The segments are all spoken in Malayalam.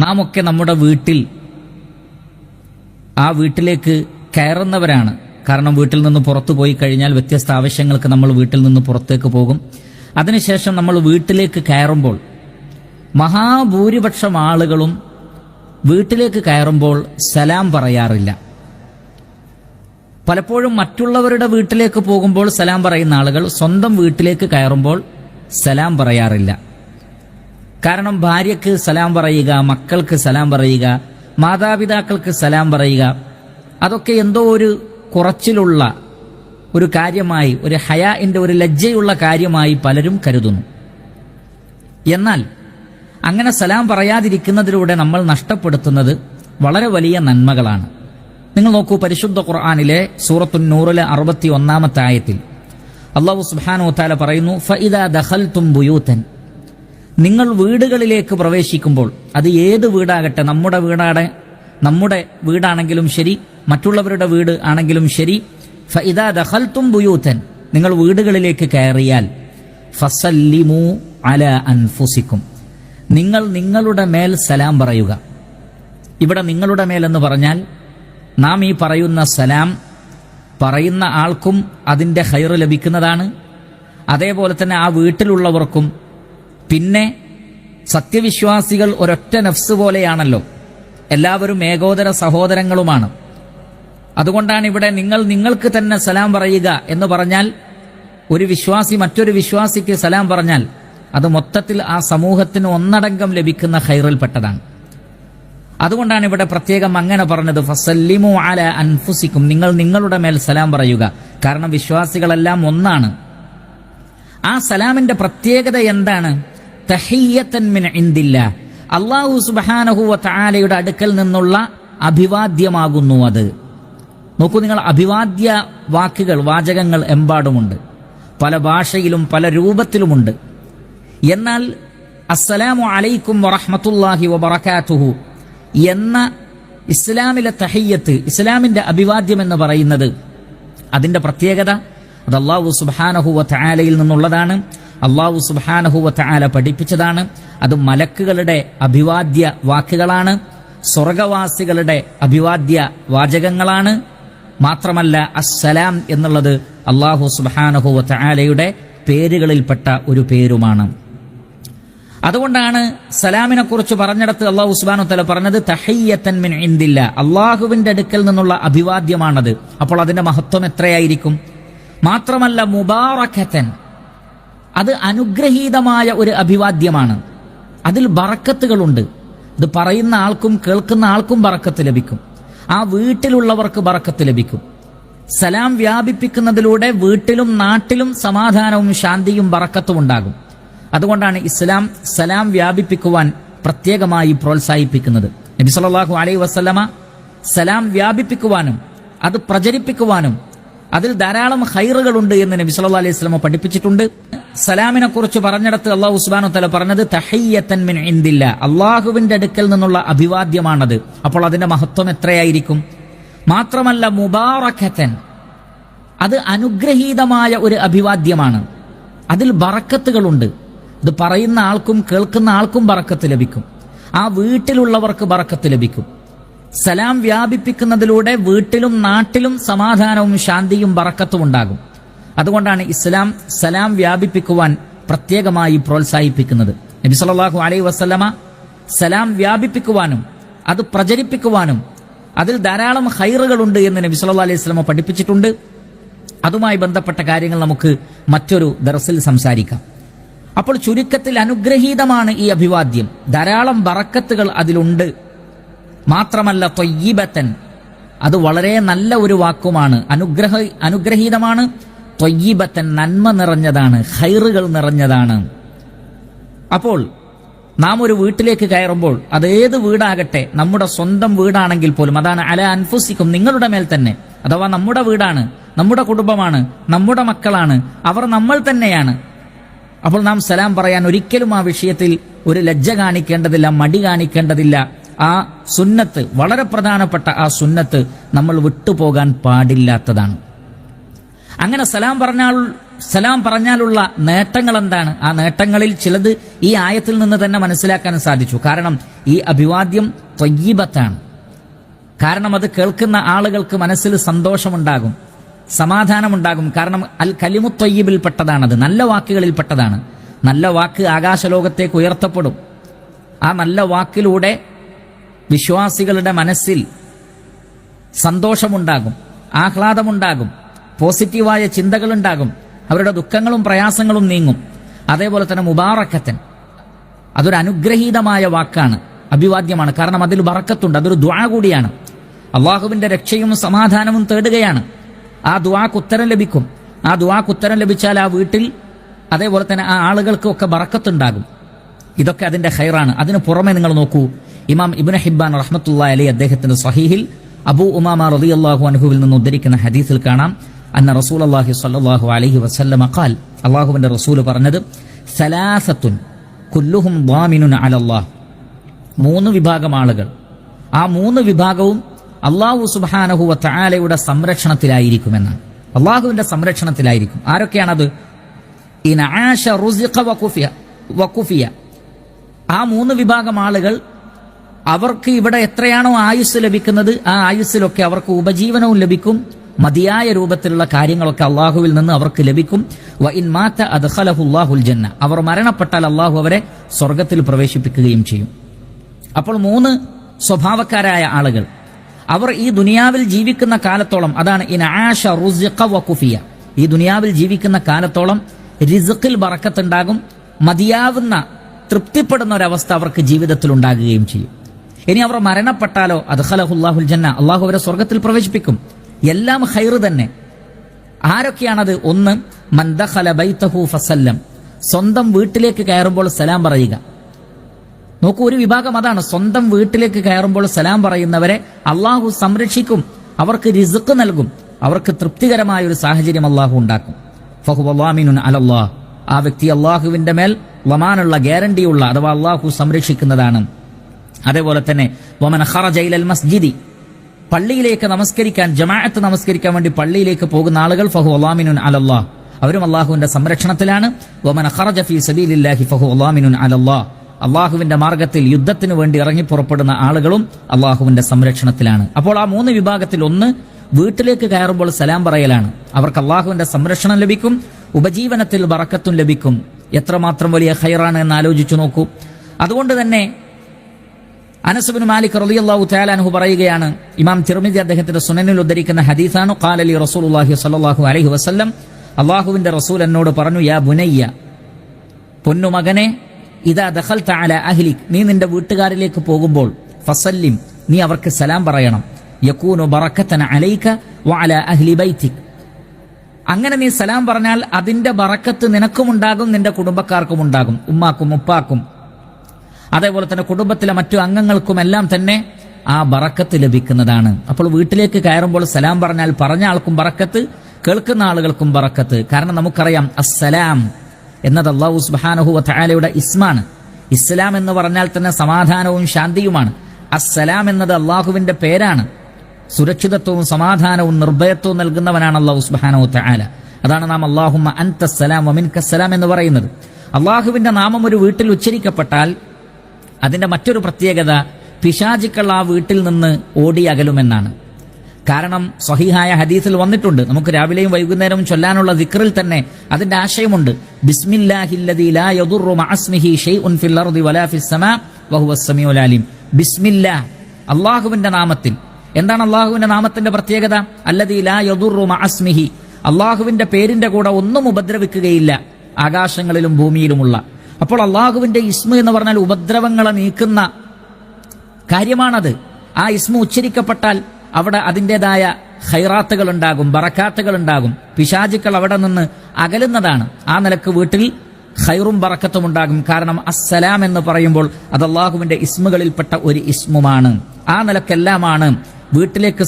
നാം ഒക്കെ നമ്മുടെ വീട്ടിൽ ആ വീട്ടിലേക്ക് കയറുന്നവരാണ്. കാരണം വീട്ടിൽ നിന്ന് പുറത്തു പോയി കഴിഞ്ഞാൽ വ്യത്യസ്ത ആവശ്യങ്ങൾക്ക് നമ്മൾ വീട്ടിൽ നിന്ന് പുറത്തേക്ക് പോകും. അതിനുശേഷം നമ്മൾ വീട്ടിലേക്ക് കയറുമ്പോൾ മഹാഭൂരിപക്ഷം ആളുകളും വീട്ടിലേക്ക് കയറുമ്പോൾ സലാം പറയാറില്ല. പലപ്പോഴും മറ്റുള്ളവരുടെ വീട്ടിലേക്ക് പോകുമ്പോൾ സലാം പറയുന്ന ആളുകൾ സ്വന്തം വീട്ടിലേക്ക് കയറുമ്പോൾ സലാം പറയാറില്ല. കാരണം ഭാര്യയ്ക്ക് സലാം പറയുക, മക്കൾക്ക് സലാം പറയുക, മാതാപിതാക്കൾക്ക് സലാം പറയുക, അതൊക്കെ എന്തോ ഒരു കുറച്ചിലുള്ള ഒരു കാര്യമായി, ഒരു ഹയാഇന്റെ ഒരു ലജ്ജയുള്ള കാര്യമായി പലരും കരുതുന്നു. എന്നാൽ അങ്ങനെ സലാം പറയാതിരിക്കുന്നതിലൂടെ നമ്മൾ നഷ്ടപ്പെടുത്തുന്നത് വളരെ വലിയ നന്മകളാണ്. നിങ്ങൾ നോക്കൂ, പരിശുദ്ധ ഖുർആനിലെ സൂറത്തുൻ നൂറിലെ 61-ാമത്തെ ആയത്തിൽ അല്ലാഹു സുബ്ഹാനഹു വ തആല പറയുന്നു, ഫഇദാ ദഖൽതും ബുയൂതൻ, നിങ്ങൾ വീടുകളിലേക്ക് പ്രവേശിക്കുമ്പോൾ, അത് ഏത് വീടാകട്ടെ, നമ്മുടെ വീടാണെങ്കിലും ശരി, മറ്റുള്ളവരുടെ വീട് ആണെങ്കിലും ശരി, ഫഇദാ ദഖൽതും ബുയൂതൻ, നിങ്ങൾ വീടുകളിലേക്ക് കയറിയാൽ, ഫസല്ലിമു അലാ അൻഫുസിക്കും, നിങ്ങൾ നിങ്ങളുടെ മേൽ സലാം പറയുക. ഇവിടെ നിങ്ങളുടെ മേൽ എന്ന് പറഞ്ഞാൽ നാം ഈ പറയുന്ന സലാം പറയുന്ന ആൾക്കും അതിൻ്റെ ഖൈറ് ലഭിക്കുന്നതാണ്. അതേപോലെ തന്നെ ആ വീട്ടിലുള്ളവർക്കും. പിന്നെ സത്യവിശ്വാസികൾ ഒരൊറ്റ നഫ്സ് പോലെയാണല്ലോ, എല്ലാവരും ഏകോദര സഹോദരങ്ങളുമാണ്. അതുകൊണ്ടാണ് ഇവിടെ നിങ്ങൾക്ക് തന്നെ സലാം പറയുക എന്ന് പറഞ്ഞാൽ, ഒരു വിശ്വാസി മറ്റൊരു വിശ്വാസിക്ക് സലാം പറഞ്ഞാൽ അത് മൊത്തത്തിൽ ആ സമൂഹത്തിന് ഒന്നടങ്കം ലഭിക്കുന്ന ഖൈറിൽപ്പെട്ടതാണ്. അതുകൊണ്ടാണ് ഇവിടെ പ്രത്യേകം അങ്ങനെ പറഞ്ഞത്, ഫസല്ലിമു അലാ അൻഫുസിക്കും, നിങ്ങൾ നിങ്ങളുടെ മേൽ സലാം പറയുക. കാരണം വിശ്വാസികളെല്ലാം ഒന്നാണ്. ആ സലാമിന്റെ പ്രത്യേകത എന്താണ്? തഹിയ്യത്തൻ മിൻ ഇൻദില്ലാ, അല്ലാഹു സുബ്ഹാനഹു വ തആലയുടെ അടുക്കൽ നിന്നുള്ള അഭിവാദ്യമാകുന്നു അത്. നോക്കൂ നിങ്ങൾ, അഭിവാദ്യ വാചകങ്ങൾ എമ്പാടുമുണ്ട്, പല ഭാഷയിലും പല രൂപത്തിലുമുണ്ട്. എന്നാൽ അസ്സലാമു അലൈക്കും വറഹ്മത്തുള്ളാഹി വബറകാതുഹു എന്ന ഇസ്ലാമിലെ തഹിയ്യത്ത്, ഇസ്ലാമിന്റെ അഭിവാദ്യം എന്ന് പറയുന്നത്, അതിന്റെ പ്രത്യേകത അത് അല്ലാഹു സുബ്ഹാനഹു വ തആലയിൽ നിന്നുള്ളതാണ്. അല്ലാഹു സുബ്ഹാനഹു വ തആല പഠിപ്പിച്ചതാണ്. അത് മലക്കുകളുടെ അഭിവാദ്യ വാക്കുകളാണ്, സ്വർഗവാസികളുടെ അഭിവാദ്യ വാചകങ്ങളാണ്. മാത്രമല്ല അസ്സലാം എന്നുള്ളത് അല്ലാഹു സുബ്ഹാനഹു വ തആലയുടെ പേരുകളിൽപ്പെട്ട ഒരു പേരുമാണ്. അതുകൊണ്ടാണ് സലാമിനെ കുറിച്ച് പറഞ്ഞിടത്ത് അല്ലാഹു സുബ്ഹാനഹു വ തആല പറഞ്ഞത് തഹിയ്യത്തൻ മിൻ ഇൻദില്ലാ, അല്ലാഹുവിന്റെ അടുക്കൽ നിന്നുള്ള അഭിവാദ്യമാണത്. അപ്പോൾ അതിന്റെ മഹത്വം എത്രയായിരിക്കും? മാത്രമല്ല മുബാറകതൻ, അത് അനുഗ്രഹീതമായ ഒരു അഭിവാദ്യമാണ്. അതിൽ ബറക്കത്തുകളുണ്ട്. ഇത് പറയുന്ന ആൾക്കും കേൾക്കുന്ന ആൾക്കും ബറക്കത്ത് ലഭിക്കും, ആ വീട്ടിലുള്ളവർക്ക് ബറക്കത്ത് ലഭിക്കും. സലാം വ്യാപിപ്പിക്കുന്നതിലൂടെ വീട്ടിലും നാട്ടിലും സമാധാനവും ശാന്തിയും ബറക്കത്തും ഉണ്ടാകും. അതുകൊണ്ടാണ് ഇസ്ലാം സലാം വ്യാപിപ്പിക്കുവാൻ പ്രത്യേകമായി പ്രോത്സാഹിപ്പിക്കുന്നത്. നബി സല്ലല്ലാഹു അലൈഹി വസല്ലമ സലാം വ്യാപിപ്പിക്കുവാനും അത് പ്രചരിപ്പിക്കുവാനും അതിൽ ധാരാളം ഖൈറുകളുണ്ട് എന്ന് നബി സല്ലല്ലാഹു അലൈഹി വസല്ലമ പഠിപ്പിച്ചിട്ടുണ്ട്. സലാമിനെ കുറിച്ച് പറഞ്ഞിടത്ത് അല്ലാഹു സുബ്ഹാനഹു വ തആല പറഞ്ഞത് തഹിയ്യത്തൻ മിൻ ഇൻദില്ലാ, അല്ലാഹുവിന്റെ അടുക്കൽ നിന്നുള്ള അഭിവാദ്യമാണത്. അപ്പോൾ അതിന്റെ മഹത്വം എത്രയായിരിക്കും? മാത്രമല്ല മുബാറകതൻ, അത് അനുഗ്രഹീതമായ ഒരു അഭിവാദ്യമാണ്. അതിൽ ബറക്കത്തുകളുണ്ട്. ഇത് പറയുന്ന ആൾക്കും കേൾക്കുന്ന ആൾക്കും ബറക്കത്ത് ലഭിക്കും, ആ വീട്ടിലുള്ളവർക്ക് ബറക്കത്ത് ലഭിക്കും. സലാം വ്യാപിപ്പിക്കുന്നതിലൂടെ വീട്ടിലും നാട്ടിലും സമാധാനവും ശാന്തിയും ബറക്കത്തും ഉണ്ടാകും. അതുകൊണ്ടാണ് ഇസ്ലാം സലാം വ്യാപിപ്പിക്കുവാൻ പ്രത്യേകമായി പ്രോത്സാഹിപ്പിക്കുന്നത്. നബി സല്ലല്ലാഹു അലൈഹി വസല്ലമ സലാം വ്യാപിപ്പിക്കുവാനും അത് പ്രചരിപ്പിക്കുവാനും അതിൽ ധാരാളം ഖൈറുകളുണ്ട് എന്ന് നബി സല്ലല്ലാഹു അലൈഹി വസല്ലമ പഠിപ്പിച്ചിട്ടുണ്ട്. അതുമായി ബന്ധപ്പെട്ട കാര്യങ്ങൾ നമുക്ക് മറ്റൊരു ദർസിൽ സംസാരിക്കാം. അപ്പോൾ ചുരുക്കത്തിൽ അനുഗ്രഹീതമാണ് ഈ അഭിവാദ്യം, ധാരാളം ബറക്കത്തുകൾ അതിലുണ്ട്. മാത്രമല്ല ത്വയ്യിബത്തൻ, അത് വളരെ നല്ല ഒരു വാക്കുമാണ്, അനുഗ്രഹീതമാണ്. ത്വയ്യിബത്തൻ, നന്മ നിറഞ്ഞതാണ്, ഖൈറുകൾ നിറഞ്ഞതാണ്. അപ്പോൾ നാം ഒരു വീട്ടിലേക്ക് കയറുമ്പോൾ, അതേത് വീടാകട്ടെ, നമ്മുടെ സ്വന്തം വീടാണെങ്കിൽ പോലും, അതാണ് അലാ അൻഫുസിക്കും, നിങ്ങളുടെ മേൽ തന്നെ, അഥവാ നമ്മുടെ വീടാണ്, നമ്മുടെ കുടുംബമാണ്, നമ്മുടെ മക്കളാണ്, അവർ നമ്മൾ തന്നെയാണ്. അപ്പോൾ നാം സലാം പറയാൻ ഒരിക്കലും ആ വിഷയത്തിൽ ഒരു ലജ്ജ കാണിക്കേണ്ടതില്ല, മടി കാണിക്കേണ്ടതില്ല. ആ സുന്നത്ത്, വളരെ പ്രധാനപ്പെട്ട ആ സുന്നത്ത് നമ്മൾ വിട്ടുപോകാൻ പാടില്ലാത്തതാണ്. അങ്ങനെ സലാം പറഞ്ഞാൽ സലാം പറഞ്ഞാലുള്ള നേട്ടങ്ങൾ എന്താണ്? ആ നേട്ടങ്ങളിൽ ചിലത് ഈ ആയത്തിൽ നിന്ന് തന്നെ മനസ്സിലാക്കാൻ സാധിച്ചു. കാരണം ഈ അഭിവാദ്യം ത്വയ്യിബത്താണ്. കാരണം അത് കേൾക്കുന്ന ആളുകൾക്ക് മനസ്സിൽ സന്തോഷമുണ്ടാകും, സമാധാനമുണ്ടാകും. കാരണം അൽ കലിമു ത്വയ്യിബിൽ പെട്ടതാണത്, നല്ല വാക്കുകളിൽ പെട്ടതാണ്. നല്ല വാക്ക് ആകാശലോകത്തേക്ക് ഉയർത്തപ്പെടും. ആ നല്ല വാക്കിലൂടെ വിശ്വാസികളുടെ മനസ്സിൽ സന്തോഷമുണ്ടാകും, ആഹ്ലാദമുണ്ടാകും, പോസിറ്റീവായ ചിന്തകളുണ്ടാകും, അവരുടെ ദുഃഖങ്ങളും പ്രയാസങ്ങളും നീങ്ങും. അതേപോലെ തന്നെ മുബാറക്കത്തൻ, അതൊരു അനുഗ്രഹീതമായ വാക്കാണ്, അഭിവാദ്യമാണ്. കാരണം അതിൽ ബറക്കത്തുണ്ട്, അതൊരു ദുആ കൂടിയാണ്. അള്ളാഹുവിന്റെ രക്ഷയും സമാധാനവും തേടുകയാണ്. ആ ദുആക്ക് ഉത്തരം ലഭിക്കും. ആ ദുആക്ക് ഉത്തരം ലഭിച്ചാൽ ആ വീട്ടിൽ അതേപോലെ തന്നെ ആ ആളുകൾക്കൊക്കെ ബറക്കത്തുണ്ടാകും. ഇതൊക്കെ അതിന്റെ ഖൈറാണ്. അതിന് പുറമെ നിങ്ങൾ നോക്കൂ, ഇമാം ഇബ്നു ഹിബ്ബാൻ റഹ്മത്തുള്ളാഹി അലൈഹി അദ്ദേഹത്തിന്റെ സ്വഹീഹിൽ അബൂ ഉമാമ റളിയല്ലാഹു അൻഹുവിൽ നിന്ന് ഉദ്ധരിക്കുന്ന ഹദീസിൽ കാണാം, അന്ന റസൂലുള്ളാഹി സ്വല്ലല്ലാഹു അലൈഹി വസല്ലമ ഖാൽ, അല്ലാഹുവിന്റെ റസൂൽ പറഞ്ഞത്, സലാസത്തുൻ കുല്ലുഹും ളാമിനുൻ അലല്ലാഹ്, 3 വിഭാഗം ആളുകൾ, ആ 3 വിഭാഗവും അല്ലാഹു സുബ്ഹാനഹു വ തആലയുടെ സംരക്ഷണത്തിലായിരിക്കുമെന്നാണ്. അല്ലാഹുവിന്റെ സംരക്ഷണത്തിലായിരിക്കും. ആരൊക്കെയാണത്? ഇൻ ആശ റുസിഖ വകുഫിയ, ആ 3 വിഭാഗം ആളുകൾ, അവർക്ക് ഇവിടെ എത്രയാണോ ആയുസ് ലഭിക്കുന്നത് ആ ആയുസ്സിലൊക്കെ അവർക്ക് ഉപജീവനവും ലഭിക്കും, മതിയായ രൂപത്തിലുള്ള കാര്യങ്ങളൊക്കെ അള്ളാഹുവിൽ നിന്ന് അവർക്ക് ലഭിക്കും. വ ഇൻ മാത അദ്ഖലഹുല്ലാഹുൽ ജന്ന, അവർ മരണപ്പെട്ടാൽ അള്ളാഹു അവരെ സ്വർഗത്തിൽ പ്രവേശിപ്പിക്കുകയും ചെയ്യും. അപ്പോൾ 3 സ്വഭാവക്കാരായ ആളുകൾ, അവർ ഈ ദുനിയാവിൽ ജീവിക്കുന്ന കാലത്തോളം, അതാണ് ഇൻ ആശ റുസിഖ വകുഫിയ, ഈ ദുനിയാവിൽ ജീവിക്കുന്ന കാലത്തോളം റിസ്ഖിൽ ബറക്കത്തുണ്ടാകും, മതിയാവുന്ന തൃപ്തിപ്പെടുന്ന ഒരവസ്ഥ അവർക്ക് ജീവിതത്തിൽ ഉണ്ടാകുകയും ചെയ്യും. ഇനി അവർ മരണപ്പെട്ടാലോ അദ്ഖലഹുല്ലാഹുൽ ജന്ന, അള്ളാഹു അവരെ സ്വർഗത്തിൽ പ്രവേശിപ്പിക്കും. എല്ലാം ഖൈർ തന്നെ. ആരൊക്കെയാണത്? 1, മൻ ദഖല ബൈതഹു ഫസല്ലം, സ്വന്തം വീട്ടിലേക്ക് കയറുമ്പോൾ സലാം പറയുക. നോക്കൂ, ഒരു വിഭാഗം അതാണ്, സ്വന്തം വീട്ടിലേക്ക് കയറുമ്പോൾ സലാം പറയുന്നവരെ അള്ളാഹു സംരക്ഷിക്കും, അവർക്ക് റിസ്ഖ് നൽകും, അവർക്ക് തൃപ്തികരമായ ഒരു സാഹചര്യം അള്ളാഹു ഉണ്ടാക്കും. ഫഹുവ ളാമിനുൻ അലല്ലാഹ്, ആ വ്യക്തി അള്ളാഹുവിന്റെ മേൽ ലമാനുള്ള ഗ്യാരണ്ടിയുള്ള, അഥവാ അള്ളാഹു സംരക്ഷിക്കുന്നതാണ്. അതേപോലെ തന്നെ വമൻ ഖറജ ഇലൽ മസ്ജിദി, പള്ളിയിലേക്ക് നമസ്കരിക്കാൻ, ജമാഅത്ത് നമസ്കരിക്കാൻ വേണ്ടി പള്ളിയിലേക്ക് പോകുന്ന ആളുകൾ, ഫഹുവ ളാമിനുൻ അലല്ലാഹ്, അവരും അള്ളാഹുവിന്റെ സംരക്ഷണത്തിലാണ്. വമൻ ഖറജ ഫീ സബീലില്ലാഹി ഫഹുവ ളാമിനുൻ അലല്ലാഹ്, അള്ളാഹുവിന്റെ മാർഗത്തിൽ യുദ്ധത്തിന് വേണ്ടി ഇറങ്ങി പുറപ്പെടുന്ന ആളുകളും അള്ളാഹുവിന്റെ സംരക്ഷണത്തിലാണ്. അപ്പോൾ ആ 3 വിഭാഗത്തിൽ 1 വീട്ടിലേക്ക് കയറുമ്പോൾ സലാം പറയലാണ്. അവർക്ക് അള്ളാഹുവിന്റെ സംരക്ഷണം ലഭിക്കും, ഉപജീവനത്തിൽ ബറക്കത്തും ലഭിക്കും. എത്രമാത്രം വലിയ ഖൈറാണ് എന്ന് ആലോചിച്ചു നോക്കൂ. അതുകൊണ്ട് തന്നെ അനസ് ഇബ്നു മാലിക് റളിയല്ലാഹു തആല അൻഹു പറയുകയാണ്, ഇമാം തിർമിദി അദ്ദേഹത്തിന്റെ സുനനിൽ ഉദ്ധരിക്കുന്ന ഹദീസാണ്, ഖാല ലി റസൂലുള്ളാഹി സ്വല്ലല്ലാഹു അലൈഹി വസല്ലം, അള്ളാഹുവിന്റെ റസൂൽ എന്നോട് പറഞ്ഞു, യാ ബുനയ്യ, പൊന്നുമകനെ, ഇദാ ദഖൽത അലാ അഹ്ലിക്, നീ നിന്റെ വീട്ടുകാരിലേക്ക് പോകുമ്പോൾ, ഫസല്ലിം, നീ അവർക്ക് സലാം പറയണം, യകൂനു ബറക്കതൻ അലൈക വഅലാ അഹ്ലി ബൈതിക്, അങ്ങനെ നീ സലാം പറഞ്ഞാൽ അതിന്റെ ബറക്കത്ത് നിനക്കുമുണ്ടാകും, നിന്റെ കുടുംബക്കാർക്കും ഉണ്ടാകും, ഉമ്മാക്കും ഉപ്പാക്കും അതേപോലെ തന്നെ കുടുംബത്തിലെ മറ്റു അംഗങ്ങൾക്കുമെല്ലാം തന്നെ ആ ബറക്കത്ത് ലഭിക്കുന്നതാണ്. അപ്പോൾ വീട്ടിലേക്ക് കയറുമ്പോൾ സലാം പറഞ്ഞാൽ പറഞ്ഞ ആൾക്കും ബറക്കത്ത്, കേൾക്കുന്ന ആളുകൾക്കും ബറക്കത്ത്. കാരണം നമുക്കറിയാം, അസ്സലാം എന്നത് അല്ലാഹു സുബ്ഹാനഹു വ തആലയുടെ ഇസ്മാണ്. ഇസ്ലാം എന്ന് പറഞ്ഞാൽ തന്നെ സമാധാനവും ശാന്തിയുമാണ്. അസ്സലാം എന്നത് അള്ളാഹുവിന്റെ പേരാണ്. സുരക്ഷിതത്വവും സമാധാനവും നിർഭയത്വവും നൽകുന്നവനാണ് അല്ലാഹു സുബ്ഹാനഹു വ തആല. അതാണ് നാം അല്ലാഹുമ്മ അൻതസ്സലാം വ മിൻകസ്സലാം എന്ന് പറയുന്നത്. അള്ളാഹുവിന്റെ നാമം ഒരു വീട്ടിൽ ഉച്ചരിക്കപ്പെട്ടാൽ അതിന്റെ മറ്റൊരു പ്രത്യേകത, പിശാചുക്കൾ ആ വീട്ടിൽ നിന്ന് ഓടി അകലുമെന്നാണ്. കാരണം സ്വഹീഹായ ഹദീസിൽ വന്നിട്ടുണ്ട്, നമുക്ക് രാവിലെയും വൈകുന്നേരവും ചൊല്ലാനുള്ള ദിക്റിൽ തന്നെ അതിന്റെ ആശയമുണ്ട്. ബിസ്മില്ലാഹില്ലദീ ലാ യദുറു മഅസ്മിഹി ഷൈഉൻ ഫിൽ അർദി വലാ ഫിസ് സമാ വഹുവസ് സമീഉൽ അലീം. ബിസ്മില്ലാ, അല്ലാഹുവിന്റെ നാമത്തിൽ. എന്താണ് അല്ലാഹുവിന്റെ നാമത്തിന്റെ പ്രത്യേകത? അല്ലദീ ലാ യദുറു മഅസ്മിഹി, അല്ലാഹുവിന്റെ പേരിന്റെ കൂടെ ഒന്നും ഉപദ്രവിക്കുകയില്ല, ആകാശങ്ങളിലും ഭൂമിയിലുമുള്ള. അപ്പോൾ അള്ളാഹുവിന്റെ ഇസ്മ എന്ന് പറഞ്ഞാൽ ഉപദ്രവങ്ങളെ നീക്കുന്ന കാര്യമാണത്. ആ ഇസ്മ ഉച്ചരിക്കപ്പെട്ടാൽ അവിടെ അതിൻ്റെതായ ഖൈറാത്തുകൾ ഉണ്ടാകും, ബറക്കാത്തുകൾ ഉണ്ടാകും, പിശാചുക്കൾ അവിടെ നിന്ന് അകലുന്നതാണ്. ആ നിലക്ക് വീട്ടിൽ ഖൈറും ബറക്കത്തും ഉണ്ടാകും. കാരണം അസ്സലാം എന്ന് പറയുമ്പോൾ അത് അള്ളാഹുവിന്റെ ഇസ്മുകളിൽപ്പെട്ട ഒരു ഇസ്മുമാണ്. ആ നിലക്കെല്ലാമാണ് വീട്ടിലേക്ക്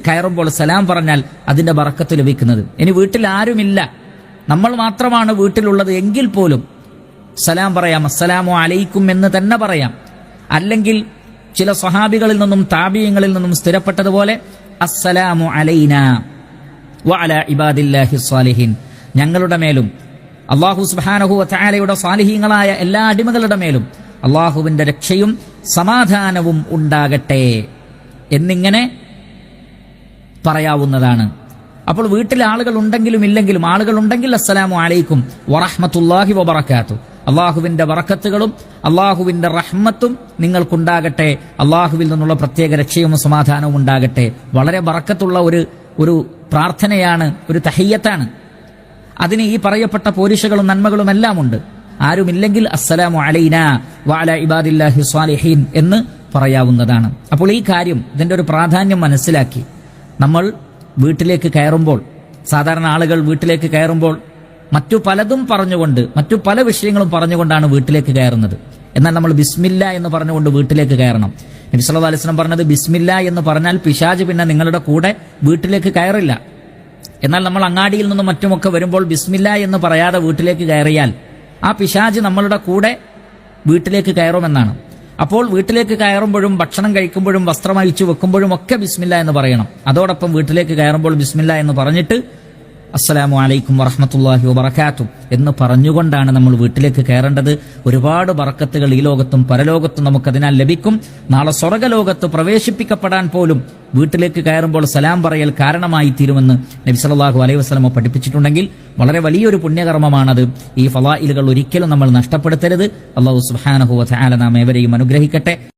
കയറുമ്പോൾ സലാം പറഞ്ഞാൽ അതിന്റെ ബറക്കത്ത് ലഭിക്കുന്നത്. ഇനി വീട്ടിൽ ആരുമില്ല, നമ്മൾ മാത്രമാണ് വീട്ടിലുള്ളത് എങ്കിൽ പോലും സലാം പറയാം, അസ്സലാമു അലൈക്കും എന്ന് തന്നെ പറയാം. അല്ലെങ്കിൽ ചില സ്വഹാബികളിൽ നിന്നും താബിഈങ്ങളിൽ നിന്നും സ്ഥിരപ്പെട്ടതുപോലെ അസ്സലാമു അലൈനാ വഅലാ ഇബാദില്ലാഹി സ്വാലിഹീൻ, ഞങ്ങളുടെ മേലും അല്ലാഹു സുബ്ഹാനഹു വ തആലയുടെ സാലിഹീങ്ങളായ എല്ലാ അടിമകളുടെ മേലും അല്ലാഹുവിന്റെ രക്ഷയും സമാധാനവും ഉണ്ടാകട്ടെ എന്നിങ്ങനെ പറയാവുന്നതാണ്. അപ്പോൾ വീട്ടിൽ ആളുകൾ ഉണ്ടെങ്കിലും ഇല്ലെങ്കിലും, ആളുകൾ ഉണ്ടെങ്കിൽ അസ്സലാമു അലൈക്കും വറഹ്മത്തുള്ളാഹി വബറകാതുഹു, അള്ളാഹുവിന്റെ ബറക്കത്തുകളും അള്ളാഹുവിന്റെ റഹ്മത്തും നിങ്ങൾക്കുണ്ടാകട്ടെ, അള്ളാഹുവിൽ നിന്നുള്ള പ്രത്യേക രക്ഷയും സമാധാനവും ഉണ്ടാകട്ടെ. വളരെ ബറക്കത്തുള്ള ഒരു പ്രാർത്ഥനയാണ്, ഒരു തഹിയ്യത്താണ്. അതിന് ഈ പറയപ്പെട്ട പോരിഷകളും നന്മകളും എല്ലാം ഉണ്ട്. ആരുമില്ലെങ്കിൽ അസ്സലാമു അലൈനാ വഅലാ ഇബാദില്ലാഹി സ്വാലിഹീൻ എന്ന് പറയാവുന്നതാണ്. അപ്പോൾ ഈ കാര്യം, ഇതിന്റെ ഒരു പ്രാധാന്യം മനസ്സിലാക്കി നമ്മൾ വീട്ടിലേക്ക് കയറുമ്പോൾ, സാധാരണ ആളുകൾ വീട്ടിലേക്ക് കയറുമ്പോൾ മറ്റു പലതും പറഞ്ഞുകൊണ്ട്, മറ്റു പല വിഷയങ്ങളും പറഞ്ഞുകൊണ്ടാണ് വീട്ടിലേക്ക് കയറുന്നത്. എന്നാൽ നമ്മൾ ബിസ്മില്ല എന്ന് പറഞ്ഞുകൊണ്ട് വീട്ടിലേക്ക് കയറണം. നബി സല്ലല്ലാഹു അലൈഹി വസല്ലം പറഞ്ഞത് ബിസ്മില്ല എന്ന് പറഞ്ഞാൽ പിശാച് പിന്നെ നിങ്ങളുടെ കൂടെ വീട്ടിലേക്ക് കയറില്ല. എന്നാൽ നമ്മൾ അങ്ങാടിയിൽ നിന്നും മറ്റുമൊക്കെ വരുമ്പോൾ ബിസ്മില്ല എന്ന് പറയാതെ വീട്ടിലേക്ക് കയറിയാൽ ആ പിശാച് നമ്മളുടെ കൂടെ വീട്ടിലേക്ക് കയറുമെന്നാണ്. അപ്പോൾ വീട്ടിലേക്ക് കയറുമ്പോഴും ഭക്ഷണം കഴിക്കുമ്പോഴും വസ്ത്രം അഴിച്ചു വെക്കുമ്പോഴും ഒക്കെ ബിസ്മില്ല എന്ന് പറയണം. അതോടൊപ്പം വീട്ടിലേക്ക് കയറുമ്പോൾ ബിസ്മില്ല എന്ന് പറഞ്ഞിട്ട് അസ്സലാമു അലൈക്കും വറഹ്മത്തുള്ളാഹി വബറകാതുഹു എന്ന് പറഞ്ഞുകൊണ്ടാണ് നമ്മൾ വീട്ടിലേക്ക് കയറേണ്ടത്. ഒരുപാട് ബറക്കത്തുകൾ ഈ ലോകത്തും പരലോകത്തും നമുക്കതിനാൽ ലഭിക്കും. നാളെ സ്വർഗ്ഗലോകത്ത് പ്രവേശിപ്പിക്കപ്പെടാൻ പോലും വീട്ടിലേക്ക് കയറുമ്പോൾ സലാം പറയൽ കാരണമായി തീരുമെന്ന് നബി സല്ലല്ലാഹു അലൈഹി വസല്ലം പഠിപ്പിച്ചിട്ടുണ്ടെങ്കിൽ വളരെ വലിയൊരു പുണ്യകർമ്മമാണത്. ഈ ഫളായിലുകൾ ഒരിക്കലും നമ്മൾ നഷ്ടപ്പെടുത്തരുത്. അല്ലാഹു സുബ്ഹാനഹു വ തആല നാം ഏവരെയും അനുഗ്രഹിക്കട്ടെ.